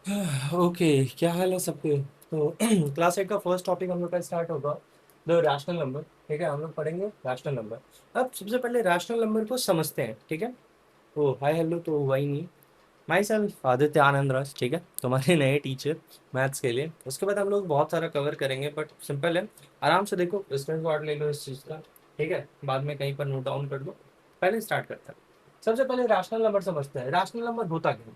Okay, क्या हाल है सबके। तो क्लास 8 का फर्स्ट टॉपिक हम लोग का स्टार्ट होगा, द रैशनल नंबर। ठीक है, हम लोग पढ़ेंगे रैशनल नंबर। अब सबसे पहले रैशनल नंबर को समझते हैं, ठीक है। ओ हाय हेलो, तो वही नहीं, माई सेल्फ आदित्य आनंद राज, ठीक है, तुम्हारे नए टीचर मैथ्स के लिए। उसके बाद हम लोग बहुत सारा कवर करेंगे, बट सिंपल है, आराम से देखो, स्क्रीन शॉट ले लो इस चीज़ का, ठीक है, बाद में कहीं पर नोट डाउन कर लो। पहले स्टार्ट करते हैं। सबसे पहले रैशनल नंबर समझते हैं। रैशनल नंबर होता क्या है?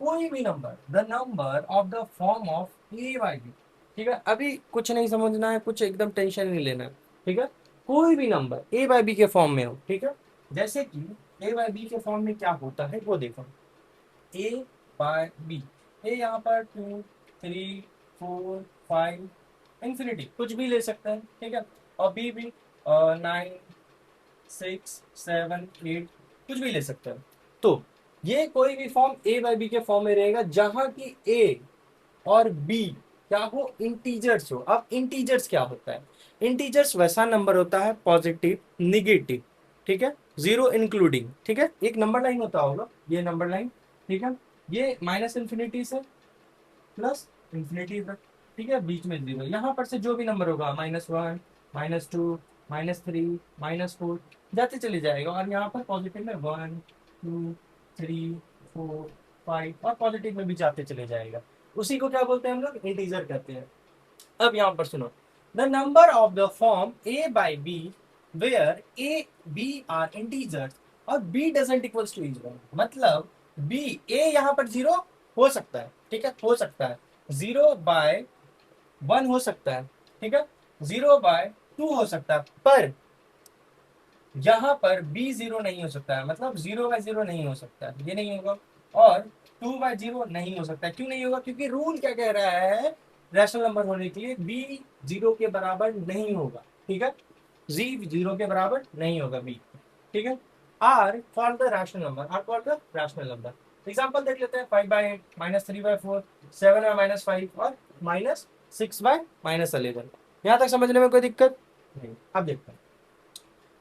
कोई भी number, the number of the form of a by b. ठीक है, अभी कुछ नहीं समझना है, कुछ एकदम टेंशन नहीं लेना है, ठीक है। कोई भी नंबर ए बाई बी के फॉर्म में हो, ठीक है। जैसे कि ए बाई बी के फॉर्म में क्या होता है वो देखो। ए बाय बी, ए यहाँ पर 2, 3, 4, 5, इंफिनिटी कुछ भी ले सकते हैं, ठीक है। और बी भी 9, 6, 7, 8 कुछ भी ले सकते हैं। तो ये कोई भी फॉर्म ए बाई बी के फॉर्म में रहेगा जहां की ए और बी क्या हो, इंटीजर्स हो। अब इंटीजर्स क्या होता है? इंटीजर्स वैसा नंबर होता है पॉजिटिव, निगेटिव, ठीक है, जीरो इंक्लूडिंग, ठीक है। एक नंबर लाइन होता होगा, ये नंबर लाइन, ठीक है। ये माइनस इंफिनिटी से प्लस इंफिनिटी तक, ठीक है, बीच में जीरो। यहाँ पर से जो भी नंबर होगा, -1, -2, -3, -4 जाते चले जाएगा। और यहाँ पर पॉजिटिव में 1, 2, 3, 4, 5 और पॉजिटिव में भी जाते चले जाएगा। उसी को क्या बोलते हैं हम लोग? इंटीजर कहते हैं। अब यहाँ पर सुनो, the number of the form a by b where a b are integers और b doesn't equals to is one. मतलब बी, ए यहाँ पर जीरो हो सकता है, ठीक है, हो सकता है, 0/1 हो सकता है, ठीक है, 0/2 हो सकता है, पर यहाँ पर बी जीरो नहीं हो सकता है। मतलब 0/0 नहीं हो सकता है, ये नहीं होगा। और 2/0 नहीं हो सकता है। क्यों नहीं होगा? क्योंकि रूल क्या कह रहा है, रैशनल नंबर होने के लिए बी जीरो के बराबर नहीं होगा, ठीक है, जी जीरो के बराबर नहीं होगा बी, ठीक है। R for the rational number, R for the rational number. Example देख लेते हैं, 5/8, -3/4, 7/-5 और -6/-11। यहाँ तक समझने में कोई दिक्कत नहीं। अब देखते हैं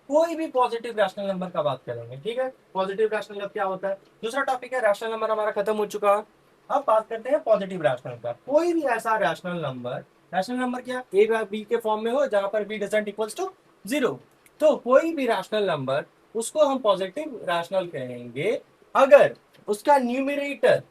कोई भी पॉजिटिव रैशनल नंबर का बात करेंगे, ठीक है। पॉजिटिव रैशनल नंबर क्या होता है? दूसरा टॉपिक है रैशनल नंबर, हमारा खत्म हो चुका है। अब बात करते हैं पॉजिटिव रैशनल का। कोई भी ऐसा रैशनल नंबर, रैशनल नंबर क्या, ए या बी के फॉर्म में हो जहां पर b doesn't equals to zero. तो कोई भी रैशनल नंबर, उसको हम पॉजिटिव रैशनल कहेंगे अगर उसका न्यूमरेटर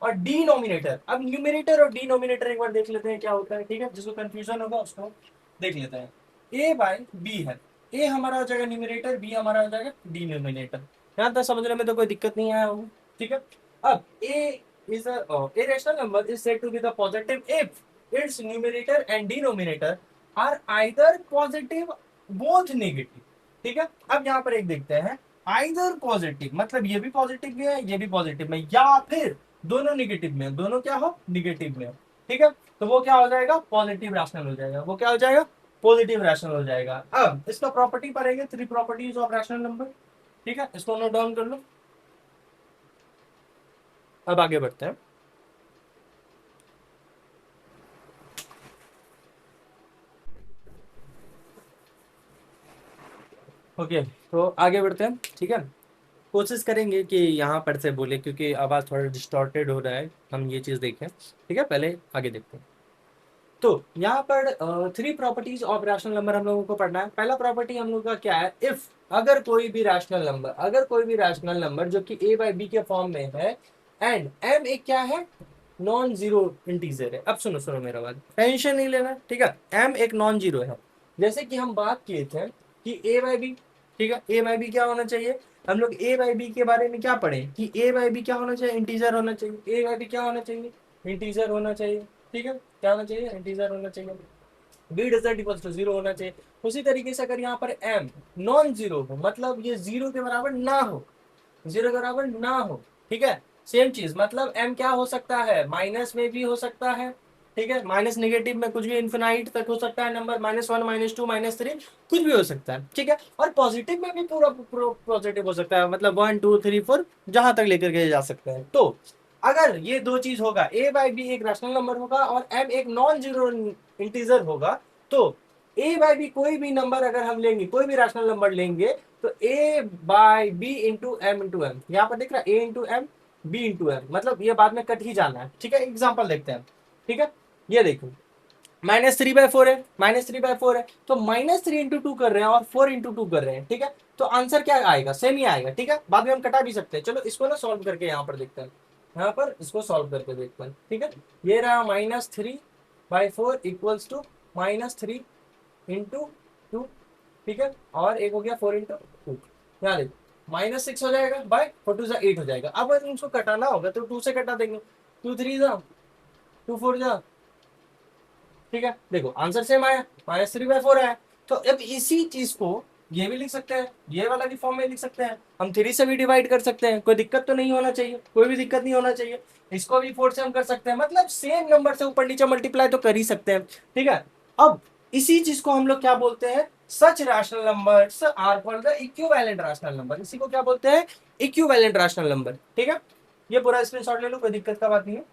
और डिनोमिनेटर, अब न्यूमरेटर और डिनोमिनेटर एक बार देख लेते हैं क्या होता है, ठीक है। जिसको कंफ्यूजन होगा उसको देख लेते हैं। ए बाय बी है, ए हमारा हो जाएगा न्यूमरेटर, बी हमारा हो जाएगा डिनोमिनेटर। यहां तक समझने में तो कोई दिक्कत नहीं आया होगा, ठीक है। अब ए is a rational number is said to be the positive if its numerator and denominator are either positive both negative, ठीक है। अब यहाँ पर एक देखते हैं, आइदर पॉजिटिव मतलब ये भी पॉजिटिव में है, ये भी पॉजिटिव में, या फिर दोनों निगेटिव में, दोनों क्या हो, निगेटिव में, ठीक है। तो वो क्या हो जाएगा? पॉजिटिव रैशनल हो जाएगा। वो क्या हो जाएगा? पॉजिटिव रैशनल हो जाएगा। अब इसका प्रॉपर्टी पढ़ेंगे, 3 प्रॉपर्टीज ऑफ रैशनल नंबर, ठीक है, इसको नोट डाउन कर लो। अब आगे बढ़ते हैं। ओके, तो आगे बढ़ते हैं, ठीक है। कोशिश करेंगे कि यहाँ पर से बोले, क्योंकि आवाज थोड़ा डिस्टॉर्टेड हो रहा है, हम ये चीज देखें, ठीक है। पहले आगे देखते हैं। तो यहाँ पर 3 प्रॉपर्टीज ऑफ रैशनल नंबर हम लोगों को पढ़ना है। पहला प्रॉपर्टी हम लोग का क्या है? इफ, अगर कोई भी रैशनल नंबर, अगर कोई भी रैशनल नंबर जो कि ए बाई बी के फॉर्म में है एंड एम एक क्या है, नॉन जीरो इंटीजर है। अब सुनो सुनो मेरा बात, टेंशन नहीं लेना, ठीक है। एम एक नॉन जीरो है। जैसे कि हम बात किए थे कि ए बाई बी, ठीक है, ए बाई बी क्या होना चाहिए? हम लोग ए बाई बी के बारे में क्या पढ़े कि ए बाई बी क्या होना चाहिए? इंटीजर होना चाहिए। ए बाई बी क्या होना चाहिए? इंटीजर होना चाहिए, ठीक है। क्या होना चाहिए? इंटीजर होना चाहिए। B doesn't equals to zero होना चाहिए। उसी तरीके से अगर यहाँ पर एम नॉन जीरो हो, मतलब ये जीरो के बराबर ना हो, जीरो के बराबर ना हो, ठीक है। सेम चीज, मतलब एम क्या हो सकता है? माइनस में भी हो सकता है, ठीक है, माइनस नेगेटिव में कुछ भी इन्फिनाइट तक हो सकता है नंबर, -1, -2, -3 कुछ भी हो सकता है, ठीक है। और पॉजिटिव में भी पूरा पॉजिटिव हो सकता है, मतलब 1, 2, 3, 4 जहां तक लेकर के जा सकता है। तो अगर ये दो चीज होगा, ए बाई बी एक रैशनल नंबर होगा और एम एक नॉन जीरो इंटीजर होगा, तो ए बाई बी कोई भी नंबर अगर हम लेंगे, कोई भी रैशनल नंबर लेंगे, तो a by b into m, यहाँ पर दिख रहा है a into m, b into m, मतलब ये बाद में कट ही जाना है, ठीक है। एग्जाम्पल देखते हैं, ठीक है। ये देखो -3/4 है, -3/4 है, तो -3 इंटू टू कर रहे हैं और 4 इंटू टू कर रहे हैं, ठीक है। तो आंसर क्या आएगा, सेम ही आएगा, ठीक है। बाद में हम कटा भी सकते हैं, चलो इसको ना सॉल्व करके यहाँ पर देखते हैं, यहाँ पर इसको सॉल्व करके देखते हैं, ठीक है। ये रहा -3/4 इक्वल्स टू -3 इंटू टू, ठीक है। और एक हो गया 4 इंटू टू, यहाँ देखो -6 हो जाएगा बाय 4 2 8 हो जाएगा। अब अगर उसको कटाना होगा तो 2 से कटा देंगे, 2 3 जा 2 4 जा, ठीक है। देखो आंसर सेम आया, -3/4 आया। तो अब इसी चीज को ये भी लिख सकते हैं, ये वाला भी फॉर्म में लिख सकते हैं, हम 3 से भी डिवाइड कर सकते हैं, कोई दिक्कत तो नहीं होना चाहिए, कोई भी दिक्कत नहीं होना चाहिए। इसको भी 4 से हम कर सकते हैं, मतलब सेम नंबर से ऊपर नीचे मल्टीप्लाई तो कर ही सकते हैं, ठीक है। अब इसी चीज को हम लोग क्या बोलते हैं, such rational numbers are called the equivalent rational number. इसी को क्या बोलते हैं, इक्विवेलेंट रैशनल नंबर, ठीक है। ये पूरा स्क्रीनशॉट ले लो, कोई दिक्कत का बात नहीं है।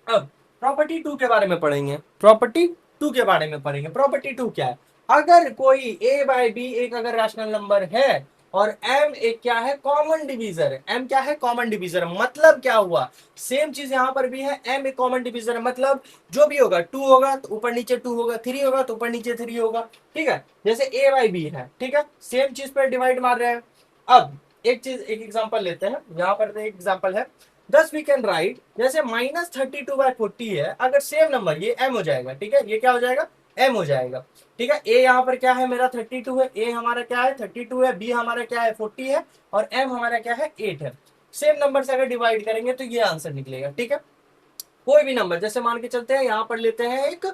अब प्रॉपर्टी टू के बारे में पढ़ेंगे, प्रॉपर्टी टू के बारे में पढ़ेंगे। प्रॉपर्टी टू क्या है, अगर कोई a बाई बी एक अगर रैशनल नंबर है और m एक क्या है, कॉमन डिवीजर है, m क्या है, कॉमन डिवीजर है, मतलब क्या हुआ, सेम चीज यहां पर भी है, m एक कॉमन डिवीजर है, मतलब जो भी होगा 2 होगा तो ऊपर नीचे 2 होगा, 3 होगा तो ऊपर नीचे 3 होगा, ठीक है। जैसे a बाई बी है, ठीक है, सेम चीज पर डिवाइड मार रहे हैं। अब एक चीज, एक एग्जांपल लेते हैं, यहाँ पर एक एग्जांपल है, दस वी कैन राइट, जैसे -32/40 है, अगर सेम नंबर ये m हो जाएगा, ठीक है, ये क्या हो जाएगा, m हो जाएगा, ठीक है। a यहाँ पर क्या है, मेरा 32 है, a हमारा क्या है 32 है, b हमारा क्या है 40 है, और m हमारा क्या है 8 है। सेम नंबर से अगर डिवाइड करेंगे तो ये आंसर निकलेगा, ठीक है। कोई भी नंबर, जैसे मान के चलते हैं, यहाँ पर लेते हैं एक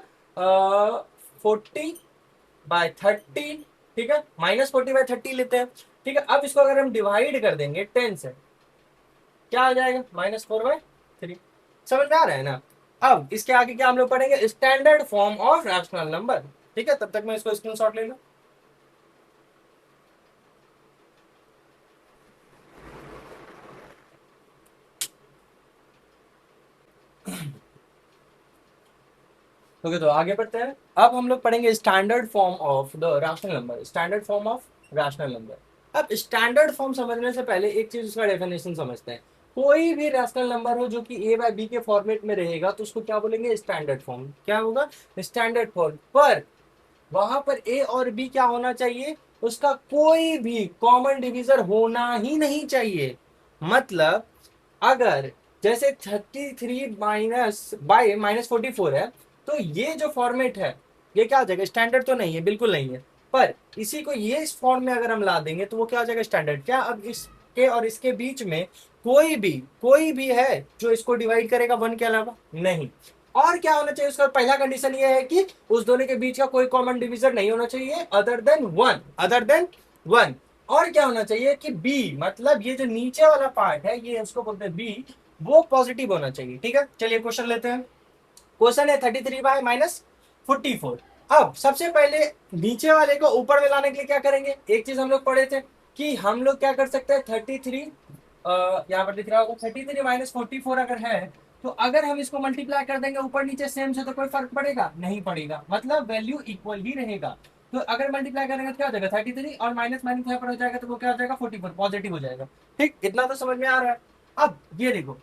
40/30, ठीक है, -40/30 लेते हैं, ठीक है। अब इसको अगर हम डिवाइड कर देंगे 10 से, क्या आ जाएगा, -4/3। समझ में आ रहा है ना। अब इसके आगे क्या हम लोग पढ़ेंगे, standard form of rational number, ठीक है। तब तक मैं इसको स्क्रीनशॉट ले लूं। ओके, तो आगे बढ़ते हैं। अब हम लोग पढ़ेंगे standard form of the rational number, standard form of rational number. अब स्टैंडर्ड फॉर्म समझने से पहले एक चीज, उसका डेफिनेशन समझते हैं। कोई भी रैशनल नंबर हो जो कि ए बाय बी के फॉर्मेट में रहेगा तो उसको क्या बोलेंगे, स्टैंडर्ड फॉर्म। क्या होगा, स्टैंडर्ड फॉर्म। पर वहां पर ए और बी क्या होना चाहिए, उसका कोई भी कॉमन डिवीजर होना ही नहीं चाहिए। मतलब अगर जैसे 33 माइनस बाय -44 है, तो ये जो फॉर्मेट है ये क्या हो जाएगा, स्टैंडर्ड तो नहीं है, बिल्कुल नहीं है। पर इसी को ये इस फॉर्म में अगर हम ला देंगे तो वो क्या हो जाएगा, स्टैंडर्ड। क्या अब इसके और इसके बीच में कोई भी है जो इसको डिवाइड करेगा 1 के अलावा, नहीं। और क्या होना चाहिए, उसका पहला कंडीशन ये है कि उस दोनों के बीच का कोई कॉमन डिविजन नहीं होना चाहिए अदर देन 1, अदर देन 1। और क्या होना चाहिए कि बी, मतलब ये जो नीचे वाला पार्ट है, ये उसको बोलते हैं बी, वो पॉजिटिव होना चाहिए, ठीक है। चलिए क्वेश्चन लेते हैं। क्वेश्चन है 33/-44। अब सबसे पहले नीचे वाले को ऊपर में लाने के लिए क्या करेंगे, एक चीज हम लोग पढ़े थे कि हम लोग क्या कर सकते हैं, 33 यहाँ पर दिख रहा होगा, 33 - 44 अगर है, तो अगर हम इसको मल्टीप्लाई कर देंगे ऊपर नीचे सेम से, तो कोई फर्क पड़ेगा नहीं पड़ेगा, मतलब वैल्यू इक्वल ही रहेगा। तो अगर मल्टीप्लाई करेंगे तो क्या हो जाएगा, 33 और माइनस माइनस यहाँ पर हो जाएगा, तो वो क्या हो जाएगा, 44 पॉजिटिव हो जाएगा, ठीक। इतना तो समझ में आ रहा है। अब ये देखो,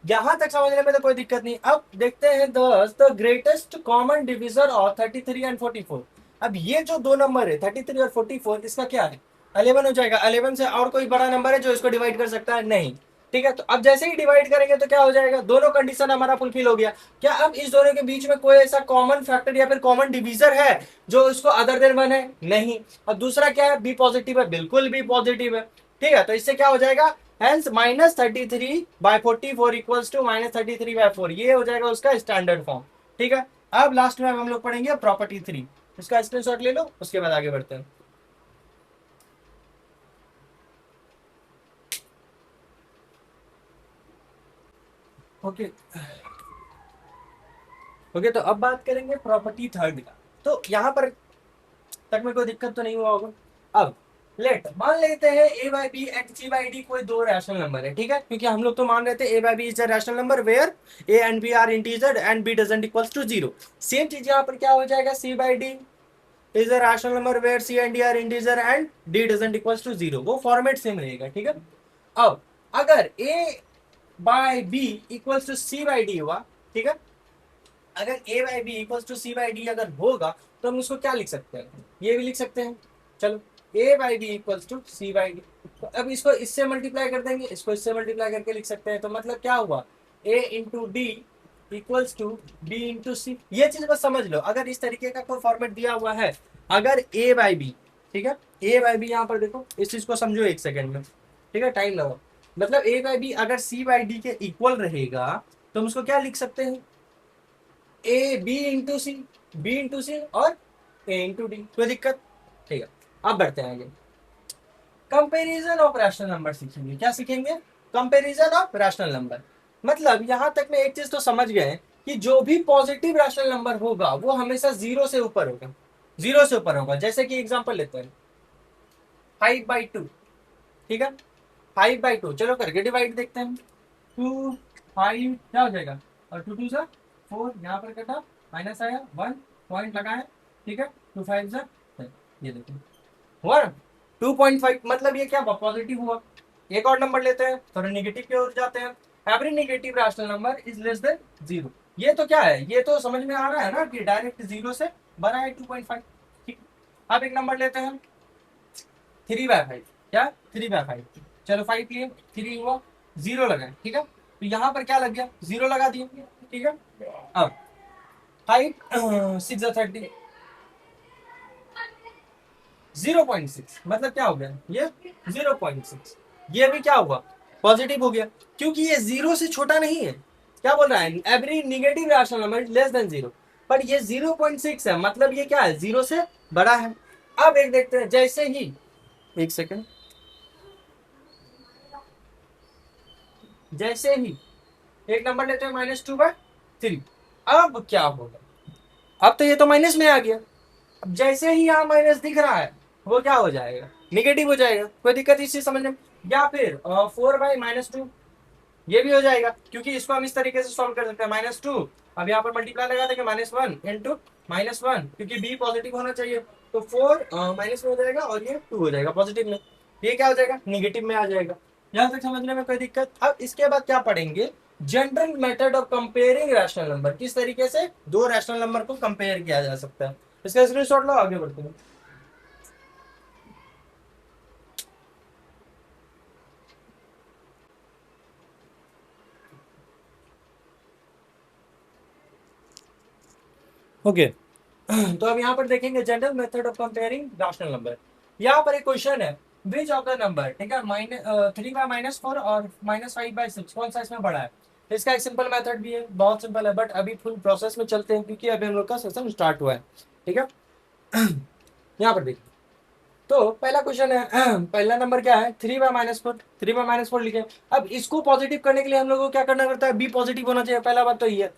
यहां तक समझने में तो कोई दिक्कत नहीं। अब देखते हैं the greatest common divisor of 33 and 44। अब ये जो दो नंबर है 33 और 44, इसका क्या है, 11 हो जाएगा। 11 से और कोई बड़ा नंबर है जो इसको डिवाइड कर सकता है, नहीं, ठीक है। तो अब जैसे ही डिवाइड करेंगे तो क्या हो जाएगा, दोनों कंडीशन हमारा फुलफिल हो गया। क्या अब इस दोनों के बीच में कोई ऐसा कॉमन फैक्टर या फिर कॉमन डिविजर है जो इसको अदर देन 1 है, नहीं। और दूसरा क्या है, बी पॉजिटिव है, बिल्कुल भी पॉजिटिव है, ठीक है। तो इससे क्या हो जाएगा, हेंस -33/44 इक्वल्स टू -33/4, ये हो जाएगा उसका स्टैंडर्ड फॉर्म, ठीक है। अब लास्ट में हम लोग पढ़ेंगे प्रॉपर्टी 3, इसका स्क्रीनशॉट ले लो, उसके बाद आगे बढ़ते हैं। ओके ओके, तो अब बात करेंगे प्रॉपर्टी थर्ड का। तो यहाँ पर तक में कोई दिक्कत तो नहीं हुआ होगा। अब लेट मान लेते हैं a by b and c by d कोई दो रैशनल नंबर है, ठीक है, क्योंकि हम लोग तो मान रहे थे a by b is a rational number where a and b are integer and b doesn't equals to 0। Same चीज यहाँ पर क्या हो जाएगा, c by d is a rational number where c and d are integer and d doesn't equals to 0, वो format same रहेगा, ठीक है। अब अगर a by b equals to c by d हुआ, ठीक है, अगर ए by b equals to c by d अगर होगा तो हम उसको क्या लिख सकते हैं, ये भी लिख सकते हैं। चलो, a by b equals to c by d, तो अब इसको इससे मल्टीप्लाई कर देंगे, इसको इससे मल्टीप्लाई करके लिख सकते हैं। तो मतलब क्या हुआ, a into d equals to b into c. ये चीज बस समझ लो, अगर इस तरीके का कोई फॉर्मेट दिया हुआ है, अगर ए बाई बी, ठीक है, ए बाई बी यहाँ पर देखो, इस चीज को समझो एक सेकेंड में, ठीक है, टाइम लगाओ। मतलब ए बाई बी अगर सी बाई डी के इक्वल रहेगा तो हम उसको क्या लिख सकते हैं, a b into c, b into c और ए इंटू डी। कोई दिक्कत, ठीक है। अब बढ़ते हैं आगे, कंपेरिजन ऑफ रैशनल नंबर सीखेंगे। क्या सीखेंगे, कंपेरिजन ऑफ रैशनल नंबर। मतलब यहां तक में एक चीज तो समझ गए कि जो भी पॉजिटिव रैशनल नंबर होगा वो हमेशा जीरो से ऊपर होगा, जीरो से ऊपर होगा। जैसे कि एग्जांपल लेते हैं 5/2, ठीक है, 5/2, चलो करके डिवाइड देखते हैं। 2 5 क्या हो जाएगा, और 2 2 सा 4, यहाँ पर कटा, माइनस आया, 1 पॉइंट लगाया, ठीक है, 2 5 सा, ये देखो हुआ ना 2.5। मतलब ये क्या पॉजिटिव हुआ। एक और नंबर लेते हैं, थोड़ा निगेटिव की ओर जाते हैं। Every negative rational number is less than zero. ये तो क्या है, ये तो समझ में आ रहा है ना कि डायरेक्ट जीरो से बड़ा है 2.5, ठीक। अब एक नंबर लेते हैं 3/5, क्या 3/5, चलो 5 लिए, 3 हुआ, जीरो लगा, ठीक है, तो यहाँ पर क्या लग गया, जीरो लगा दिए, ठीक है। अब 5 6 30, 0.6, मतलब क्या हो गया, ये 0.6, ये भी क्या हुआ, पॉजिटिव हो गया, क्योंकि ये जीरो से छोटा नहीं है। क्या बोल रहा है, every negative rational number less than zero, पर ये 0.6 है, मतलब ये क्या है, जीरो से बड़ा है। अब एक देखते हैं, जैसे ही, एक सेकंड, जैसे ही एक नंबर लेते हैं -2/3, अब क्या होगा, अब तो ये तो माइनस में आ गया। अब जैसे ही यहाँ माइनस दिख रहा है वो क्या हो जाएगा, निगेटिव हो जाएगा। कोई दिक्कत इस चीज समझने में। या फिर 4/-2, ये भी हो जाएगा, क्योंकि इसको हम इस तरीके से सॉल्व कर सकते हैं, -2, अब यहाँ पर मल्टीप्लाई लगा देंगे, -1 इंटू -1, क्योंकि बी पॉजिटिव होना चाहिए, तो 4 माइनस में हो जाएगा और ये 2 हो जाएगा पॉजिटिव में, ये क्या हो जाएगा, निगेटिव में आ जाएगा। यहाँ तक समझने में कोई दिक्कत। अब इसके बाद क्या पढ़ेंगे, general method of comparing rational number, किस तरीके से दो रैशनल नंबर को कंपेयर किया जा सकता है। इसका स्क्रीनशॉट लो, आगे बढ़ते हैं। ओके तो अब यहाँ पर देखेंगे general method of comparing rational number. यहाँ पर एक क्वेश्चन है, विच ऑफ द नंबर, ठीक है, 3/-4 और -5/6 कौन सा इसमें बड़ा है। इसका एक सिंपल मेथड भी है, बहुत सिंपल है, बट अभी फुल प्रोसेस में चलते हैं क्योंकि अभी हम लोग का सेशन स्टार्ट हुआ है, ठीक है। यहाँ पर देखिए, तो पहला क्वेश्चन है, पहला नंबर क्या है, 3/-4, 3/-4 लिखे। अब इसको पॉजिटिव करने के लिए हम लोग को क्या करना पड़ता है, बी पॉजिटिव होना चाहिए, पहला बात तो ये है।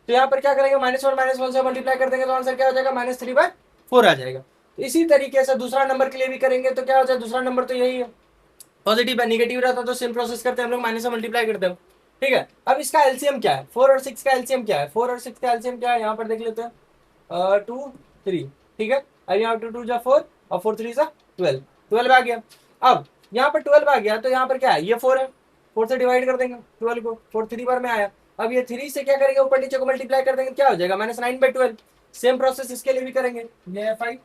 तो यहाँ पर क्या करेंगे, -1 से मल्टीप्लाई कर देंगे तो आंसर क्या हो जाएगा, -3/4 आ जाएगा। तो इसी तरीके से दूसरा नंबर के लिए भी करेंगे तो क्या हो जाए, दूसरा नंबर तो यही है, पॉजिटिव है, निगेटिव रहता तो सेम प्रोसेस करते हैं हम लोग, माइनस से मल्टीप्लाई करते हैं, ठीक है। अब इसका एलसीएम क्या है, 4 और 6 का एलसीएम क्या है, 4 और 6 का एलसीएम क्या है, यहाँ पर देख लेते हैं, 2 3, ठीक है, और यहाँ 2 2 जा 4 और 4 3 जा 12, 12 आ गया। अब यहाँ पर 12 आ गया तो यहाँ पर क्या है, ये 4 है, 4 से डिवाइड कर देंगे 12 को, 4 3 बार में आया। अब ये 3 से क्या करेंगे, ऊपर नीचे को मल्टीप्लाई कर देंगे, क्या हो जाएगा, -9/12। सेम प्रोसेस इसके लिए भी करेंगे, ये है 5,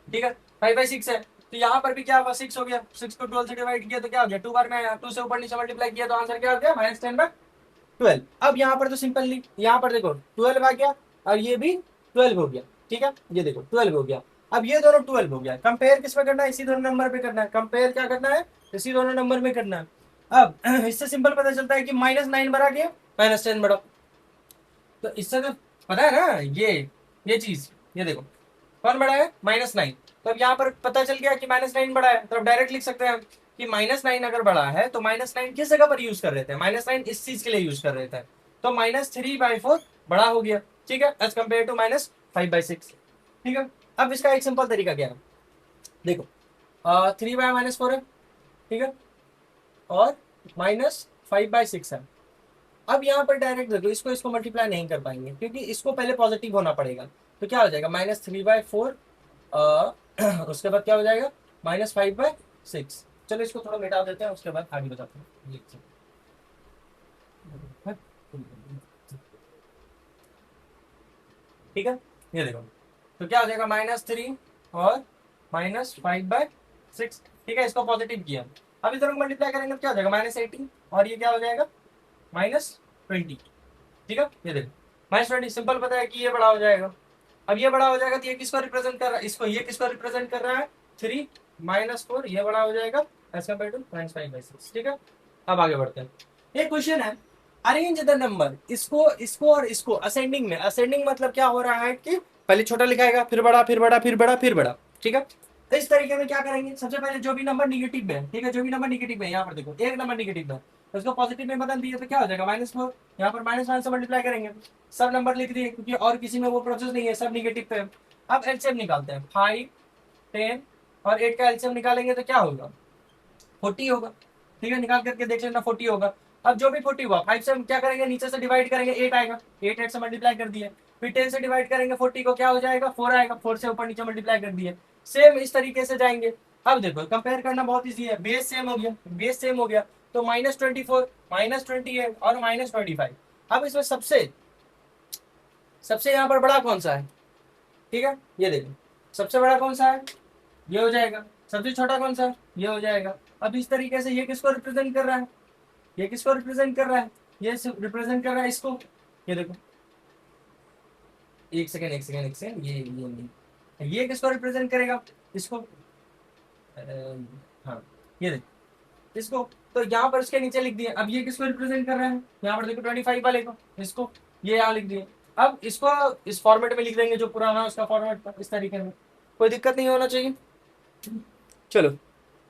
ठीक है, 5/6 है, तो यहाँ पर भी क्या हुआ, 6 हो गया, 6 को 12 से डिवाइड किया तो क्या हो गया, 2 बार में आया, 2 से ऊपर नीचे मल्टीप्लाई किया तो आंसर क्या हो गया, -10/12। अब यहाँ पर तो सिंपल, यहाँ पर देखो 12 आ गया और ये भी 12 हो गया, ठीक है, ये देखो 12 हो गया। अब ये दोनों 12 हो गया, कंपेयर किस पे करना है, इसी दोनों नंबर पे करना है, कंपेयर क्या करना है, इसी दोनों नंबर में करना है। अब इससे सिंपल पता चलता है कि -9 बड़ा गया, -10 बड़ा, तो इससे तो पता है ना, ये चीज, ये देखो कौन बड़ा है, -9। तो अब यहाँ पर पता चल गया कि -9 बड़ा है, तो अब डायरेक्ट लिख सकते हैं कि -9 अगर बड़ा है तो -9 किस जगह पर यूज कर रहे थे, -9 इस चीज के लिए यूज कर रहे थे, तो -3/4 बड़ा हो गया, ठीक है, एज कम्पेयर टू -5/6, ठीक है। अब इसका एक सिंपल तरीका क्या है, देखो 3/-4 है, ठीक है, और -5/6 है। अब यहाँ पर डायरेक्ट देखो, इसको इसको मल्टीप्लाई नहीं कर पाएंगे क्योंकि इसको पहले पॉजिटिव होना पड़ेगा, तो क्या हो जाएगा, -3/4, उसके बाद क्या हो जाएगा, -5/6, चलो इसको थोड़ा मिटा देते हैं, उसके बाद आगे बताते हैं। ठीक है, ये देखो, तो क्या हो जाएगा -3 और -5/6। ठीक है, इसको पॉजिटिव किया, अब इधर मल्टीप्लाई करेंगे तो क्या हो जाएगा -18, और ये क्या हो जाएगा -20। ठीक है, ये देखो -20 सिंपल पता है कि ये बड़ा हो जाएगा। अब ये बड़ा हो जाएगा तो ये किसको रिप्रेजेंट कर रहा है, इसको, ये किसको रिप्रेजेंट कर रहा है 3 -4, ये बड़ा हो जाएगा एज कम्पेयर टू -5/6। ठीक है, अब आगे बढ़ते हैं। एक क्वेश्चन है, अरेंज द नंबर, इसको इसको और इसको असेंडिंग में। असेंडिंग मतलब क्या हो रहा है कि पहले छोटा लिखाएगा, फिर बड़ा, फिर बड़ा, फिर बड़ा, फिर बड़ा। ठीक है, तो इस तरीके में क्या करेंगे, सबसे पहले जो भी नंबर निगेटिव है, ठीक है, जो भी नंबर निगेटिव है, यहाँ पर देखो एक नंबर निगेटिव है, तो उसको पॉजिटिव में बदल दिए तो क्या हो जाएगा -4, यहाँ पर -1 से मल्टीप्लाई करेंगे, सब नंबर लिख दिए, क्योंकि और किसी में वो प्रोसेस नहीं है, सब निगेटिव पे। अब एलसीएम निकालते हैं, 5, 10 और 8 का एलसीएम निकालेंगे तो क्या होगा 40 होगा। ठीक है, निकाल करके देख लेना 40 होगा। अब जो भी 40 हुआ, 5 से हम क्या करेंगे, नीचे से डिवाइड करेंगे, 8 आएगा, 8 से मल्टीप्लाई कर दिए, फिर 10 से डिवाइड करेंगे 40 को, क्या हो जाएगा 4 आएगा, 4 से ऊपर नीचे मल्टीप्लाई कर दिए। सेम इस तरीके से जाएंगे। अब देखो कंपेयर करना बहुत ईजी है, बेस सेम हो गया, बेस सेम हो गया, तो -24, -28 और -25। अब इसमें सबसे सबसे यहाँ पर बड़ा कौन सा है, ठीक है, ये देखो सबसे बड़ा कौन सा है, ये हो जाएगा। सबसे छोटा कौन सा है, ये हो जाएगा। अब इस तरीके से ये किसको रिप्रेजेंट कर रहा है, ये किसको रिप्रेजेंट कर रहा है, ये रिप्रेजेंट कर रहा है इसको। ये देखो, एक सेकेंड एक सेकेंड एक सेकेंड, ये नहीं, ये किसको रिप्रेजेंट करेगा, इसको। हाँ, ये देखो इसको, तो यहाँ पर इसके नीचे लिख दिए। अब ये किसको रिप्रेजेंट कर रहे हैं, यहाँ पर देखो 25 वाले को, इसको, ये यहाँ लिख दिए। अब इसको इस फॉर्मेट में लिख देंगे जो पुराना उसका फॉर्मेट था, इस तरीके में, कोई दिक्कत नहीं होना चाहिए। चलो,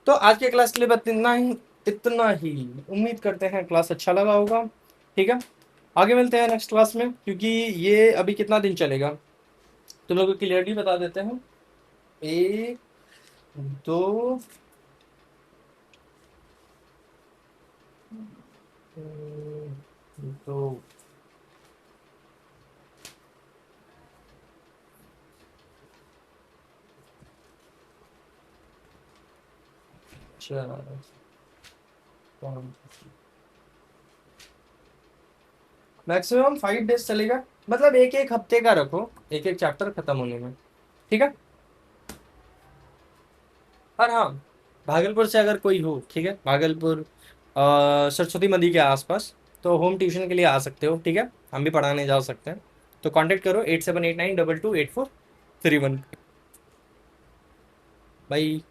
तो आज के क्लास के लिए बस इतना ही, इतना ही। उम्मीद करते हैं क्लास अच्छा लगा होगा। ठीक है, आगे मिलते हैं नेक्स्ट क्लास में, क्योंकि ये अभी कितना दिन चलेगा तुम लोग को क्लियरली बता देते हैं। 1, 2, 2, 4, 5, मैक्सिमम 5 डेज चलेगा, मतलब एक एक हफ्ते का रखो, एक एक चैप्टर खत्म होने में। ठीक है, और हाँ, भागलपुर से अगर कोई हो, ठीक है, भागलपुर सरस्वती नदी के आसपास, तो होम ट्यूशन के लिए आ सकते हो। ठीक है, हम भी पढ़ाने जा सकते हैं, तो कांटेक्ट करो 8789222431। बाई।